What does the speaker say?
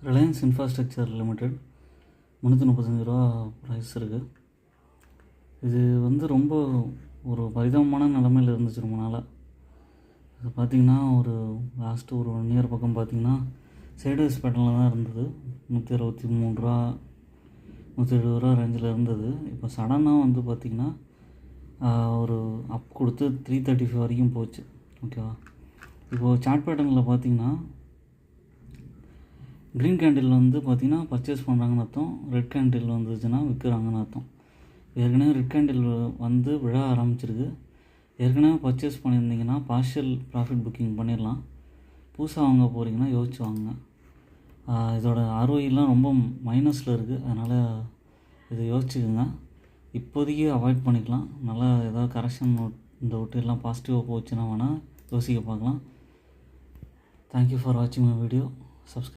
Reliance infrastructure limited 335 ரூபா price இருக்குது. இது வந்து ரொம்ப ஒரு பரிதாபமான நிலமையில் இருந்துச்சு ரொம்ப நாளாக. இது பார்த்திங்கன்னா லாஸ்ட்டு ஒரு 1 இயர் பக்கம் பார்த்திங்கன்னா சைட்வேஸ் பேட்டர்னில் தான் இருந்தது. 163 ரூபா 170 ரூபா ரேஞ்சில் இருந்தது. இப்போ சடனாக வந்து பார்த்திங்கன்னா ஒரு அப் கொடுத்து 335 வரைக்கும் போச்சு. ஓகேவா? இப்போது சார்ட் பேட்டர்னில் பார்த்திங்கன்னா க்ரீன் கேண்டில் வந்து பார்த்திங்கன்னா பர்ச்சேஸ் பண்ணுறாங்கன்னு அர்த்தம். ரெட் கேண்டில் வந்துச்சுன்னா விற்கிறாங்கன்னு அர்த்தம். ஏற்கனவே ரெட் கேண்டில் வந்து விழ ஆரம்பிச்சிருக்கு. ஏற்கனவே பர்ச்சேஸ் பண்ணியிருந்தீங்கன்னா பார்ஷியல் ப்ராஃபிட் புக்கிங் பண்ணிடலாம். புதுசாக வாங்க போகிறீங்கன்னா யோசிச்சு வாங்க. இதோட ROEலாம் ரொம்ப மைனஸில் இருக்குது. அதனால் இதை யோசிச்சுக்குங்க. இப்போதைக்கு அவாய்ட் பண்ணிக்கலாம். நல்லா ஏதாவது கரெக்ஷன் இந்த விட்டு எல்லாம் பாசிட்டிவாக போச்சுன்னா வேணால் யோசிக்க பார்க்கலாம். தேங்க்யூ ஃபார் வாட்சிங் மை வீடியோ. சப்ஸ்கிரைப்.